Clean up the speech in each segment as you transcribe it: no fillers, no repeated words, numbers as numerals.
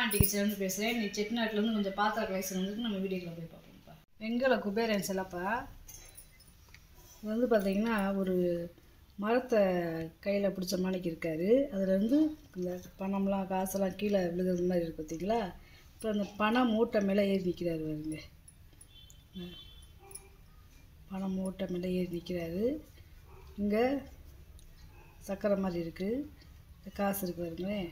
Aunty கிச்சன்லேருந்து பேசுகிறேன். நீ செட்டிநாட்டிலேருந்து கொஞ்சம் பாத்திர கலெக்ஷன் வந்துட்டு நம்ம வீடியோக்குள்ள போய் பார்ப்போம்ப்பா. வெங்கல குபேரன் சிலப்பா. இது வந்து பார்த்திங்கன்னா ஒரு மரத்தை கையில் பிடிச்ச மாணிக்கு இருக்காரு. அதுலேருந்து இந்த பணம்லாம் காசெல்லாம் கீழே விழுகிறது மாதிரி இருக்குது பார்த்தீங்களா. அப்புறம் அந்த பணம் மூட்டை மேலே ஏறி நிற்கிறாரு பாருங்க. பணம் மூட்டை மேலே ஏறி நிற்கிறாரு. இங்கே சக்கரை மாதிரி இருக்குது, காசு இருக்குது பாருங்களேன்.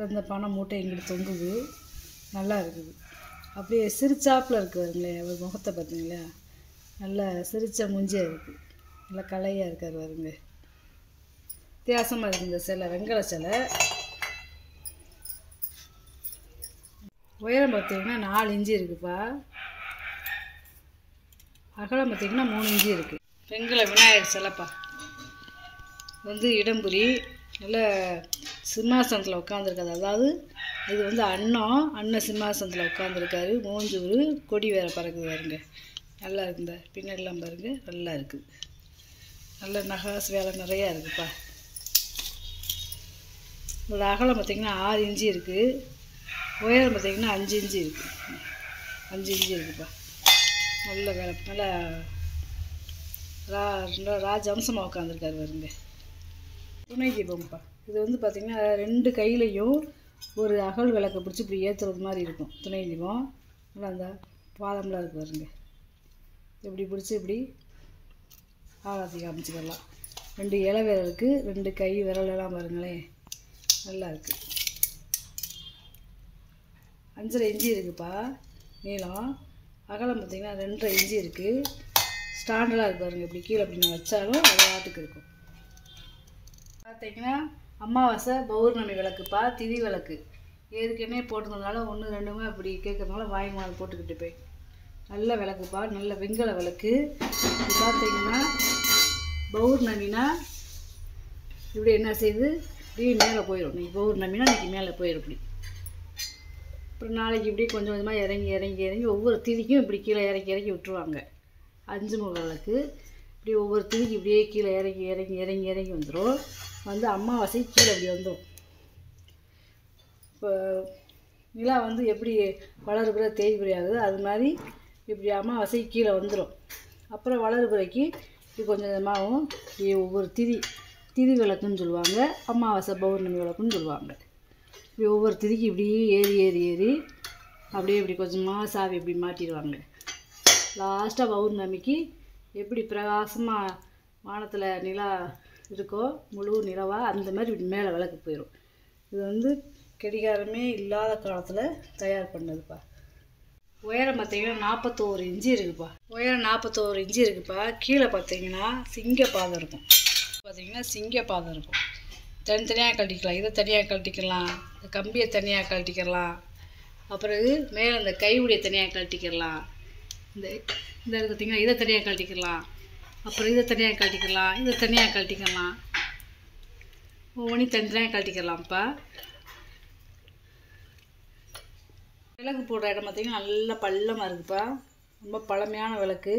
இந்த பணம் மூட்டை எங்கிட்ட தொங்குது, நல்லா இருக்குது. அப்படியே சிரிச்சாப்பில் இருக்குது பாருங்களேன். அவர் முகத்தை பார்த்தீங்களா, நல்லா சிரிச்ச மூஞ்சியாக இருக்குது, நல்லா கலையாக இருக்கார் பாருங்க. வித்தியாசமாக இருக்குது இந்த சிலை, வெங்கல சிலை. உயரம் பார்த்தீங்கன்னா 4 இன்ச்சு இருக்குப்பா. அகலம் பார்த்திங்கன்னா 3 இன்ச்சு இருக்குது. வெங்கல விநாயகர் சிலைப்பா. வந்து இடம்புரி நல்ல சிம்மாசனத்தில் உட்காந்துருக்காது. அதாவது இது வந்து அண்ணன் சிம்மாசனத்தில் உட்காந்துருக்காரு. மூஞ்சூர் கொடி வேறு பறக்குது பாருங்க, நல்லா இருக்குங்க. பின்னாடிலாம் பாருங்க, நல்லா இருக்குது. நல்ல நகாசு வேலை நிறையா இருக்குப்பா. இதோட அகலம் பார்த்திங்கன்னா 6 இன்ச்சு இருக்குது. உயரம் பார்த்திங்கன்னா 5 இன்ச்சு இருக்குது. 5 இன்ச்சு இருக்குப்பா. நல்ல வேலை, நல்லா ராஜம்சமாக உட்காந்துருக்காரு பாருங்க. துணை தீபம்ப்பா. இது வந்து பார்த்திங்கன்னா 2 கையிலையும் ஒரு அகல் விளக்கை பிடிச்சி இப்படி ஏற்றுறது மாதிரி இருக்கும் துணை தீபம். நல்லா அந்த பாதம்லாம் இருக்குது பாருங்க. இப்படி பிடிச்சி இப்படி ஆராத்தி காமிச்சிக்கலாம். 2 இலை விரல் இருக்குது, 2 கை விரலெல்லாம் பாருங்களேன், நல்லா இருக்குது. 5.5 இன்ச்சு இருக்குப்பா நீளம். அகலம் பார்த்திங்கன்னா 2.5 இன்ச்சு இருக்குது. ஸ்டாண்டர்டாக இருக்குது பாருங்கள். இப்படி கீழே அப்படி நான் வச்சாலும் அது ஆட்டுக்கு இருக்கும். பார்த்திங்கன்னா அமாவாசை பௌர்ணமி விளக்குப்பா, திதி விளக்கு. ஏற்கனவே போட்டுருந்ததுனால 1 2 அப்படி கேட்குறதுனால வாங்கி மாலை போட்டுக்கிட்டு போய் நல்ல விளக்குப்பா, நல்ல வெங்கல விளக்கு. இது பார்த்திங்கன்னா பௌர்ணமினா இப்படி என்ன செய்யுது, இப்படி மேலே போயிடும். இன்றைக்கி பௌர்ணமினா இன்றைக்கி மேலே போயிடும் இப்படி. அப்புறம் நாளைக்கு இப்படி கொஞ்சம் கொஞ்சமாக இறங்கி ஒவ்வொரு திதிக்கும் இப்படி கீழே இறக்கி விட்டுருவாங்க. 5 முக விளக்கு இப்படி ஒவ்வொரு திதிக்கு இப்படியே கீழே இறங்கி வந்துடும். வந்து அமாவாசை கீழே இப்படி வந்துடும். இப்போ நிலா வந்து எப்படி வளர்புற தேய்பிறை ஆகுது, அது மாதிரி இப்படி அமாவாசை கீழே வந்துடும். அப்புறம் வளர்புறைக்கு இப்படி கொஞ்சம் கொஞ்சமாகவும் இப்படி ஒவ்வொரு திதி விளக்குன்னு சொல்லுவாங்க, அமாவாசை பௌர்ணமி விளக்குன்னு சொல்லுவாங்க. இப்படி ஒவ்வொரு திதிக்கு இப்படி ஏறி அப்படியே இப்படி கொஞ்சமாக சாவி இப்படி மாட்டிடுவாங்க. லாஸ்ட்டாக பௌர்ணமிக்கு எப்படி பிரகாசமாக வானத்தில் நிலா இருக்கோ முழு நிலவாக அந்த மாதிரி இப்படி மேலே விளக்கு போயிடும். இது வந்து கடிகாரமே இல்லாத காலத்தில் தயார் பண்ணதுப்பா. உயரம் பார்த்திங்கன்னா 41 இன்ச்சு இருக்குப்பா. உயரம் 41 இன்ச்சு இருக்குப்பா. கீழே பார்த்திங்கன்னா சிங்கப்பாதம் இருக்கும். பார்த்திங்கன்னா சிங்கப்பாதம் இருக்கும். தனித்தனியாக கழட்டிக்கலாம், இதை தனியாக கழட்டிக்கலாம், இந்த கம்பியை தனியாக கழட்டிக்கலாம். அப்புறம் மேலே இந்த கைவுடைய தனியாக கழட்டிக்கலாம். இந்த பார்த்திங்கன்னா இதை தனியாக கழட்டிக்கலாம். அப்புறம் இதை தனியாக கழட்டிக்கலாம், இதை தனியாக கழட்டிக்கலாம். ஒவ்வொன்றையும் தனித்தனியாக கழட்டிக்கலாம்ப்பா. விளக்கு போடுற இடம் பார்த்திங்கன்னா நல்லா பள்ளமாக இருக்குப்பா. ரொம்ப பழமையான விளக்கு.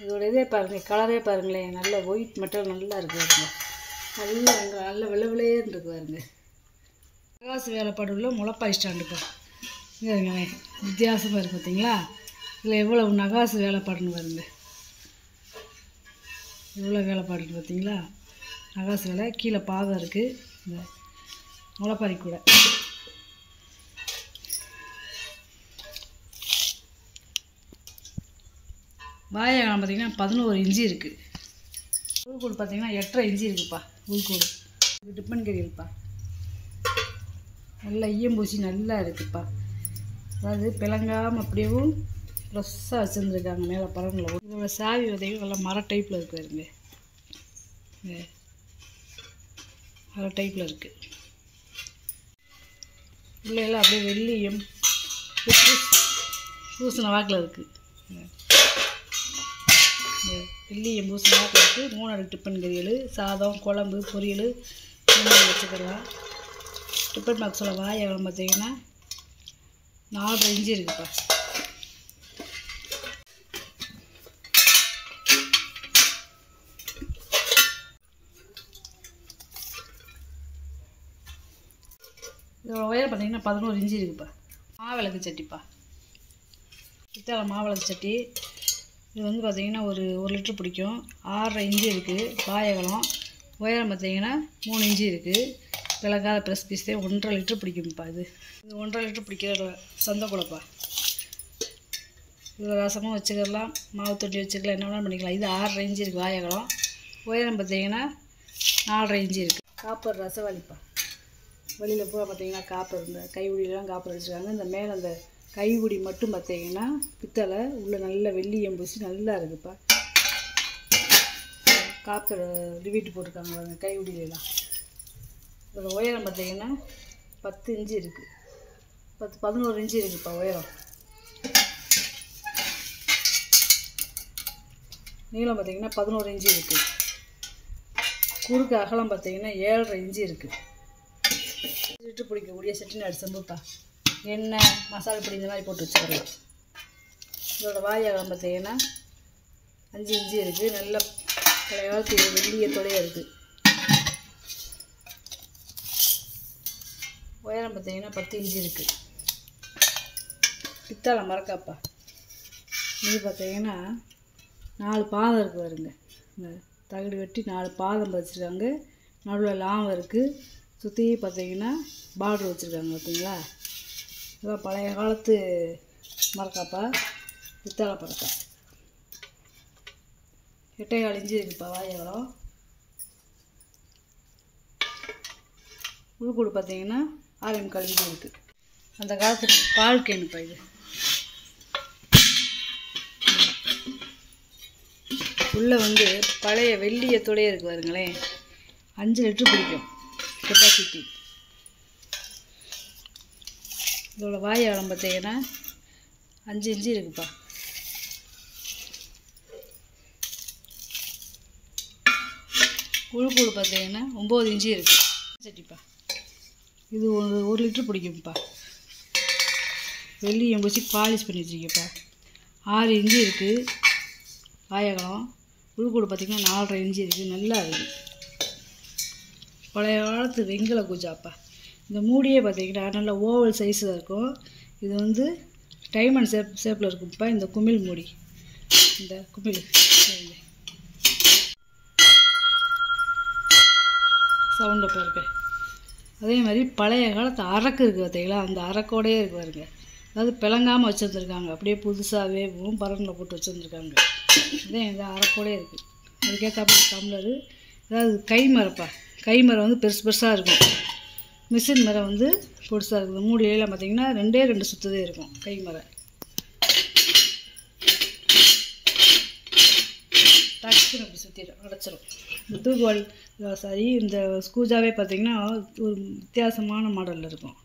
இதோட இதே பாருங்கள், கலரே பாருங்களேன், நல்ல ஒயிட் மெட்டல் நல்லா இருக்குது பாருங்க. நல்ல விளைவிலேன்னு இருக்கு பாருங்க. பிரகாச வேலைப்பாடு உள்ள முளைப்பாய் ஸ்டாண்டுப்பா. இங்கே இருங்களேன், வித்தியாசமாக இருக்குது பார்த்தீங்களா. இதில் எவ்வளோ நகாசு வேலைப்பாடுன்னு பாருங்க, எவ்வளோ வேலைப்பாடுன்னு பார்த்தீங்களா. நகாசு வேலை. கீழே பாதம் இருக்குது, இந்த முளைப்பாரி கூட. வாயகம் பார்த்திங்கன்னா 11 இன்ச்சு இருக்குது. உள்கூடு பார்த்திங்கன்னா 8.5 இன்ச்சு இருக்குப்பா. உள்கூடு இது டிப்பன் கறிப்பா. நல்லா ஈயம்பூசி நல்லா இருக்குதுப்பா. அதாவது பிளங்காமல் அப்படியேவும் ப்ளஸ்ஸாக வச்சுருந்துருக்காங்க மேலே பழங்களை. இதோட சாவி உதவி நல்லா மர டைப்பில் இருக்குதுங்க, மர டைப்பில் இருக்குது. உள்ளெல்லாம் அப்படியே வெள்ளியும் பூசின வாக்கில் இருக்குது. வெள்ளியும் பூசின வாக்கில் இருக்குது. 3 அடுக்கு டிப்பன் கறிகள், சாதம், குழம்பு, பொரியல் வச்சுக்கலாம். டிப்பன் பாக்ஸோட வாயகம் பார்த்திங்கன்னா 4.5 இன்ச்சு இருக்குப்பா. பார்த்தீங்கன்னா 11 இன்ச்சு இருக்குப்பா. மாவிளக்கு சட்டிப்பா, பித்தளை மாவிளக்கு சட்டி. இது வந்து பார்த்திங்கன்னா ஒரு 1 லிட்டர் பிடிக்கும். 6.5 இன்ச்சு இருக்குது. வாயகலம் உயரம் பார்த்திங்கன்னா 3 இன்ச்சு இருக்குது. விளக்காத ப்ரெஸ் பீஸே 1.5 லிட்டர் பிடிக்கும்ப்பா. இது 1.5 லிட்டர் பிடிக்கிற சந்தைக்குழப்பா. இதில் ரசமும் வச்சுக்கலாம், மாவு தொட்டி வச்சுக்கலாம், என்ன வேணாலும் பண்ணிக்கலாம். இது 6.5 இன்ச்சு இருக்குது. வாயகலம் உயரம் பார்த்திங்கன்னா 4.5 இன்ச்சு இருக்குது. காப்பர் ரசவாளிப்பா. வெளியில் பூரா பார்த்திங்கன்னா காப்பர், இந்த கைகுடியெலாம் காப்பர் வச்சுருக்காங்க. இந்த மேலே அந்த கைகுடி மட்டும் பார்த்திங்கன்னா பித்தளை, உள்ளே நல்ல வெள்ளியம் பூசி நல்லா இருக்குதுப்பா. காப்பர் ரிவீட்டு போட்டிருக்காங்க பாருங்க கைகுடியிலாம். இதோட உயரம் பார்த்திங்கன்னா 10 இன்ச்சு இருக்குது. 11 இன்ச்சு இருக்குதுப்பா உயரம். நீளம் பார்த்திங்கன்னா 11 இன்ச்சு இருக்குது. குறுக்கு அகலம் பார்த்திங்கன்னா 7.5 இன்ச்சு இருக்குது. லிட்டர் பிடிக்கக்கூடிய செட்டிநாடு செம்புப்பா. எண்ணெய், மசாலா பொடி இந்த மாதிரி போட்டு வச்சுக்கலாம். இதோட வாய் அகலம் பார்த்திங்கன்னா 5 இன்ச்சு இருக்குது. நல்ல பழைய காலத்து வெள்ளியத்தோடையே இருக்குது. உயரம் பார்த்திங்கன்னா 10 இன்ச்சு இருக்குது. பித்தளை மரக்காப்பா. இது பார்த்திங்கன்னா 4 பாதம் இருக்குது பாருங்க. இந்த தகடு வெட்டி 4 பாதம் வச்சுருக்காங்க. நடுவில் லாபம் இருக்குது. சுற்றி பார்த்திங்கன்னா பார்டர் வச்சுருக்காங்க பார்த்தீங்களா. இதெல்லாம் பழைய காலத்து மரக்காப்பா, பித்தளை மரக்கா. 8.25 இன்ச்சு இருக்குதுப்பா வாயகலம். உள்கூடு பார்த்திங்கன்னா 6.25 இன்ச்சு இருக்குது. அந்த காலத்து பால் கேனுப்பா இது. உள்ளே வந்து பழைய வெள்ளியத்தோடையே இருக்குது பாருங்களேன். 5 லிட்டர் பிடிக்கும் கெப்பாசிட்டி. இதோட வாய் அகலம் பார்த்திங்கன்னா 5 இன்ச்சு இருக்குதுப்பா. உள்கூடு பார்த்திங்கன்னா 9 இன்ச்சு இருக்குது சட்டிப்பா. இது 1 லிட்டர் பிடிக்கும்ப்பா. வெள்ளியம் பூசி பாலிஷ் பண்ணி வச்சுருக்கப்பா. 6 இன்ச்சு இருக்குது வாயகலம். உள்கூடு பார்த்திங்கன்னா 4.5 இன்ச்சு இருக்குது. நல்லா இருக்குது. பழைய காலத்து வெங்கல பூஜாப்பா. இந்த மூடியே பார்த்திங்கன்னா நல்லா ஓவல் சைஸில் இருக்கும். இது வந்து டைமண்ட் ஷேப்பில் இருக்கும்ப்பா இந்த குமிழ் மூடி. இந்த குமிழ் சவுண்டை பாருங்க. அதே மாதிரி பழைய காலத்து அரக்கு இருக்குது பார்த்தீங்களா, அந்த அரக்கோடையே இருக்குது பாருங்க. அதாவது பிளங்காமல் வச்சுருந்துருக்காங்க. அப்படியே புதுசாகவே பரனில் போட்டு வச்சுருந்துருக்காங்க. இதே இந்த அரக்கோடையே இருக்குது. அதுக்கேற்றாப்புல டம்ளரு. அதாவது கை மரப்பா. கை மரம் வந்து பெருசு பெருசாக இருக்கும். மிஷின் மரம் வந்து பொருசாக இருக்குது. மூடியெல்லாம் பார்த்திங்கன்னா 2 சுற்றுதே இருக்கும் கை மரம். டக்குன்னு அப்படி சுற்றிடும், அடைச்சிடும். இந்த தூக்குவாளி சாரி இந்த கூஜாவே பார்த்திங்கன்னா ஒரு வித்தியாசமான மாடலில் இருக்கும்.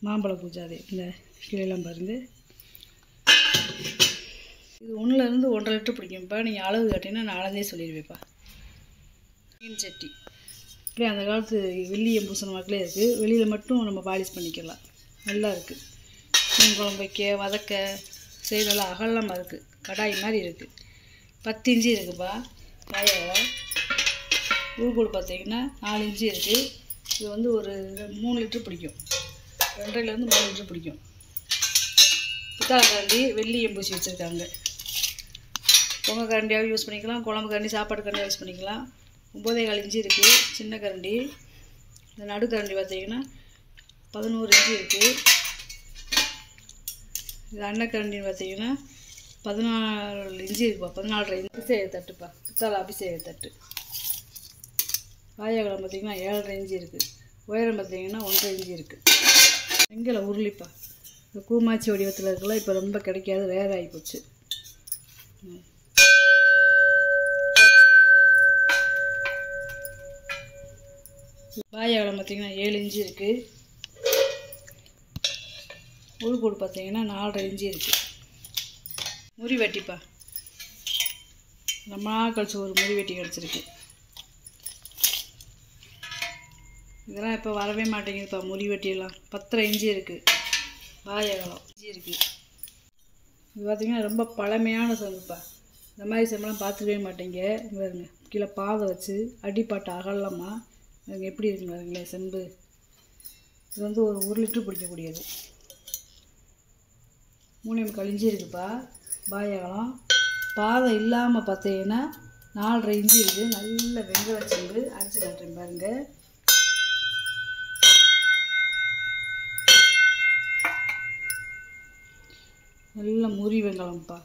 மாம்பழ கூஜாவே இந்த கீழெல்லாம் பாருங்க. இது 1லேருந்து 1.5 லிட்டர் பிடிக்கும்ப்பா. நீங்கள் அளவு கேட்டிங்கன்னா நான் அளந்தே சொல்லிடுவேப்பா. மீன் சட்டி இப்படி அந்த காலத்து வெள்ளியம் பூசண வாக்கிலே இருக்குது. வெளியில் மட்டும் நம்ம பாலிஷ் பண்ணிக்கலாம். நல்லா இருக்குது. மீன் குழம்பு வைக்க வதக்க செய்யலாம். அகலமாக இருக்குது. கடாய் மாதிரி இருக்குது. 10 இன்ச்சு இருக்குதுப்பா வாயகலம். உள்கூடு பார்த்திங்கன்னா 4 இன்ச்சு இருக்குது. இது வந்து ஒரு 3 லிட்டர் பிடிக்கும். 2.5லேருந்து 3 லிட்டர் பிடிக்கும். பித்தளை கரண்டி வெள்ளியம் பூசி வச்சுருக்காங்க. பொங்கல் கரண்டியாகவும் யூஸ் பண்ணிக்கலாம், குழம்பு கரண்டி சாப்பாடு கரண்டியாக யூஸ் பண்ணிக்கலாம். 9.25 இன்ச்சு இருக்குது சின்ன கரண்டி. இந்த நடுக்கரண்டி பார்த்திங்கன்னா 11 இன்ச்சு இருக்குது. இது அன்னக்கரண்டின்னு பார்த்திங்கன்னா 14 இன்ச்சு இருக்குப்பா. 14.5 இன்ச்சு அபிஷேக தட்டுப்பா. பித்தளை அபிஷேக தட்டு. வாயகலம் பார்த்திங்கன்னா 7.5 இன்ச்சு இருக்குது. உயரம் பார்த்திங்கன்னா 1.5 இன்ச்சு இருக்குது. வெங்கல உருளிப்பா. இந்த கூமாச்சி வடிவத்தில் இருக்கலாம். இப்போ ரொம்ப கிடைக்காது, ரேர் ஆகி போச்சு. வாயகலம் பார்த்திங்கன்னா 7 இன்ச்சு இருக்குது. உள்கூடு பார்த்திங்கன்னா 4.5 இன்ச்சு இருக்குது. முறி வெட்டிப்பா. ரொம்ப நாள் கழிச்சு ஒரு முறி வெட்டி கிடச்சிருக்கு. இதெல்லாம் இப்போ வரவே மாட்டேங்குதுப்பா முறி வெட்டியெல்லாம். 10.5 இன்ச்சு இருக்குது. வாயகலம் இன்ச்சு இருக்குது. இது பார்த்திங்கன்னா ரொம்ப பழமையான செம்புப்பா. இந்த மாதிரி செம்பெல்லாம் பார்த்துக்கவே மாட்டேங்க. பாருங்க கீழே பாதை வச்சு அடிப்பாட்டு அகலமாக அது எப்படி இருக்குன்னு பாருங்களேன். செம்பு இது வந்து ஒரு 1 லிட்டர் பிடிக்கக்கூடியது. 3 இஞ்சி இருக்குப்பா. பாயகம் பாதம் இல்லாமல் பார்த்தீங்கன்னா 4.5 இஞ்சி இருக்குது. நல்ல வெங்காயச்சம்பு அரைச்சி காட்டுறேன் பாருங்கள். நல்ல முறி வெங்காயம்ப்பா.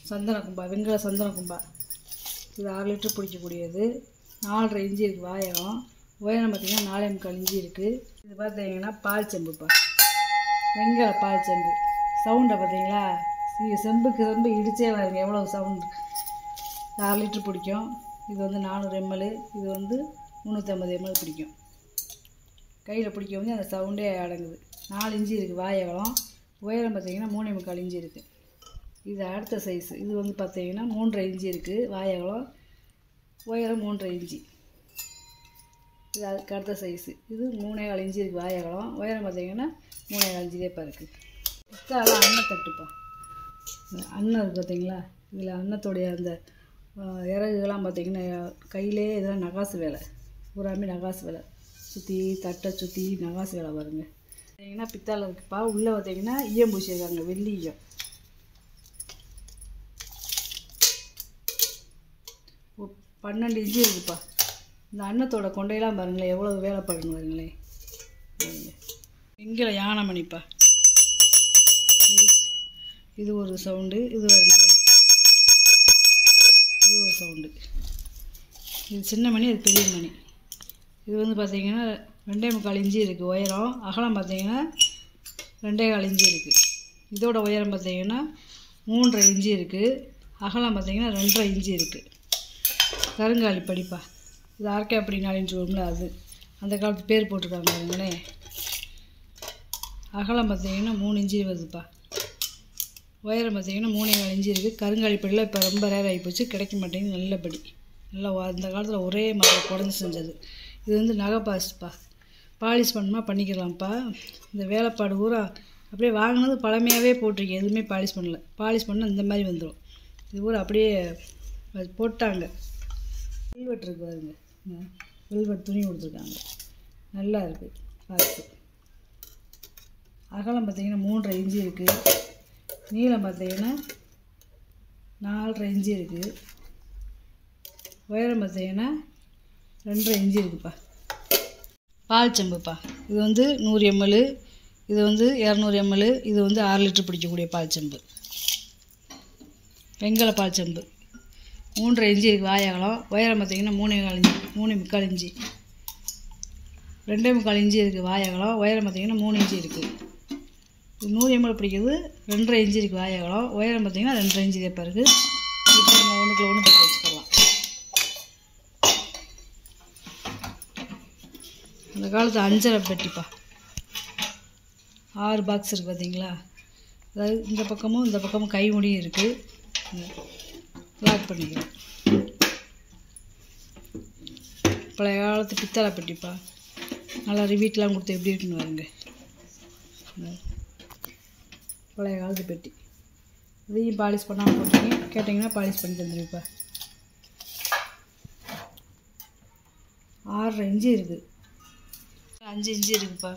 சந்தன கும்பா, வெங்காய சந்தன கும்பா. இது 6 லிட்டர் பிடிக்கக்கூடியது. 4.5 இஞ்சி இருக்குது வாயகம். உயரம் பார்த்திங்கன்னா 4.25 இஞ்சி இருக்குது. இது பார்த்தீங்கன்னா பால் செம்புப்பா. வெங்காய பால் செம்பு. சவுண்டை பார்த்தீங்களா? செம்புக்கு செம்பு இடிச்சே வருங்க எவ்வளோ சவுண்டு. 6 லிட்டர் பிடிக்கும். இது வந்து 400 ml. இது வந்து 350 ml பிடிக்கும். கையில் பிடிக்க வந்து அந்த சவுண்டே அடங்குது. 4 இஞ்சி இருக்குது வாயகம். உயரம் பார்த்திங்கன்னா 3.25 இஞ்சி இருக்குது. இது அடுத்த சைஸு. இது வந்து பார்த்திங்கன்னா 3.5 இஞ்சி இருக்குது வாயகம். உயரம் 3.5 இஞ்சி. இது அதுக்கு அடுத்த சைஸு. இது 3.25 இஞ்சி இருக்குது வாயகம். உயரம் பார்த்திங்கன்னா 3.25 இஞ்சி தான் இருக்குது. பித்தாலாம் அன்ன தட்டுப்பா. அன்னம் இருக்குது பார்த்தீங்களா? இதில் அன்னத்தோடைய அந்த இறகுகள்லாம் பார்த்திங்கன்னா கையிலே இதெல்லாம் நகாசு வேலை. பூராமே நகாசு வேலை. சுற்றி தட்டை சுற்றி நகாசு வேலை பாருங்க. பார்த்தீங்கன்னா பித்தாளை இருக்குப்பா. உள்ளே பார்த்தீங்கன்னா ஈயம் பூசியிருக்காங்க, வெள்ளி ஈயம். 12 இஞ்சி இருக்குப்பா. இந்த அன்னத்தோட கொண்டையெல்லாம் பாருங்களேன் எவ்வளோ வேலை பாருங்க பாருங்களேன். வெங்கல யானைமணிப்பா. இது ஒரு சவுண்டு. இது ஒரு சவுண்டு. இது சின்ன மணி, அது பெரிய மணி. இது வந்து பார்த்திங்கன்னா 2.25 இஞ்சி இருக்குது உயரம். அகலம் பார்த்திங்கன்னா 2.25 இஞ்சி இருக்குது. இதோட உயரம் பார்த்திங்கன்னா 3.5 இஞ்சி இருக்குது. அகலம் பார்த்திங்கன்னா 2.5 இஞ்சி இருக்குது. கருங்காலி படிப்பா. இது அரைக்கா அப்படி 4 இன்ச்சு வரும்ல, அது அந்த காலத்து பேர் போட்டிருக்காங்க அவங்களே. அகலம் பார்த்திங்கன்னா 3 இஞ்சி வருதுப்பா. உயரம் பார்த்திங்கன்னா 3.25 இஞ்சி இருக்குது. கருங்காலி படிலாம் இப்போ ரொம்ப ரேர் ஆகி போச்சு, கிடைக்க மாட்டேங்குது. நல்ல படி, நல்லா அந்த காலத்தில் ஒரே மரம் குறைஞ்சி செஞ்சது. இது வந்து நகை பாலிஷ்ப்பா. பாலிஷ் பண்ணணுமா பண்ணிக்கலாம்ப்பா. இந்த வேலைப்பாடு பூரா அப்படியே வாங்கினது பழமையாகவே போட்டிருக்கேன், எதுவுமே பாலிஷ் பண்ணல. பாலிஷ் பண்ணால் இந்த மாதிரி வந்துடும். இது பூரா அப்படியே போட்டாங்க. வெல்வெட் இருக்குது பாருங்க, வெல்வெட் துணி கொடுத்துருக்காங்க, நல்லா இருக்குது பார்த்து. அகலம் பார்த்திங்கன்னா 3.5 இஞ்சி இருக்குது. நீளம் பார்த்திங்கன்னா 4.5 இஞ்சி இருக்குது. உயரம் பார்த்திங்கன்னா 2.5 இஞ்சி இருக்குப்பா. பால் செம்புப்பா. இது வந்து 100 ml, இது வந்து 200 ml, இது வந்து 6 லிட்டர் பிடிக்கக்கூடிய பால் செம்பு. வெங்கல பால் செம்பு. 3.5 இஞ்சி இருக்குது வாயகலம். உயரம் பார்த்திங்கன்னா 3.25 இஞ்சி. 2.25 இஞ்சி இருக்குது வாயகலம். உயரம் பார்த்திங்கன்னா 3 இஞ்சி இருக்குது. 100 ml பிடிக்கிறது. 2.5 இஞ்சி இருக்குது வாயகலம். உயரம் பார்த்திங்கன்னா 2.5 இஞ்சி தேப்பா இருக்குது. இப்போ நம்ம ஒன்றுக்குள்ள ஒன்று போட்டு வச்சுக்கலாம். அந்த காலத்து அஞ்சரை பெட்டிப்பா. 6 பாக்ஸ் இருக்குது பார்த்தீங்களா? அதாவது இந்த பக்கமும் கை முடியும் இருக்குது. லாக் பண்ணிக்கிறேன். பழைய காலத்து பித்தளை பெட்டிப்பா. நல்லா ரிவீட்லாம் கொடுத்து எப்படி இருக்குன்னு பாருங்க. பழைய காலத்து பெட்டி. இதையும் பாலிஷ் பண்ணாமல் போட்டீங்க கேட்டிங்கன்னா பாலிஷ் பண்ணி தந்துடுப்பா. 6.5 இஞ்சி இருக்குது. 5 இஞ்சி இருக்குப்பா.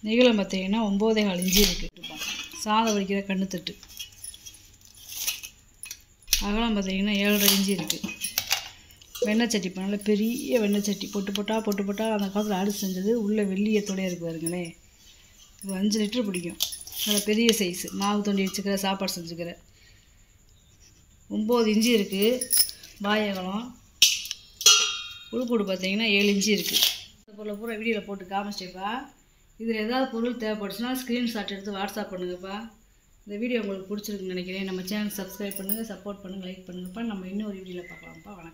நீளம் பார்த்தீங்கன்னா 9.25 இஞ்சி இருக்குதுப்பா. சாதம் வைக்கிற கண்ணுத்தட்டு. அகலம் பார்த்தீங்கன்னா 7.5 இஞ்சி இருக்குது. வெண்ணெய் சட்டி, இப்போ நல்ல பெரிய வெண்ணெய் சட்டி. பொட்டு போட்டா அந்த காலத்தில் அடுத்து செஞ்சது. உள்ளே வெள்ளியத்தோடையே இருக்குது பாருங்களேன். இது 5 லிட்டர் பிடிக்கும். நல்ல பெரிய சைஸு. மாவு தோண்டி வச்சுக்கிற, சாப்பாடு செஞ்சுக்கிற. 9 இஞ்சி இருக்குது வாயகலம். உள்கூடு பார்த்தீங்கன்னா 7 இஞ்சி இருக்குது. இந்த பொருளை பூரா வீடியோவில் போட்டு காமிச்சிட்டேப்பா. இதில் ஏதாவது பொருள் தேவைப்படுச்சுன்னா ஸ்க்ரீன்ஷாட் எடுத்து வாட்ஸ்அப் பண்ணுங்கப்பா. இந்த வீடியோ உங்களுக்கு பிடிச்சிருக்குன்னு நினைக்கிறேன். நம்ம சேனல் சப்ஸ்கிரைப் பண்ணுங்கள், சப்போர்ட் பண்ணுங்கள், லைக் பண்ணுங்கப்பா. நம்ம இன்னொரு வீடியோவில் பார்க்கலாம்ப்பா. வணக்கம்.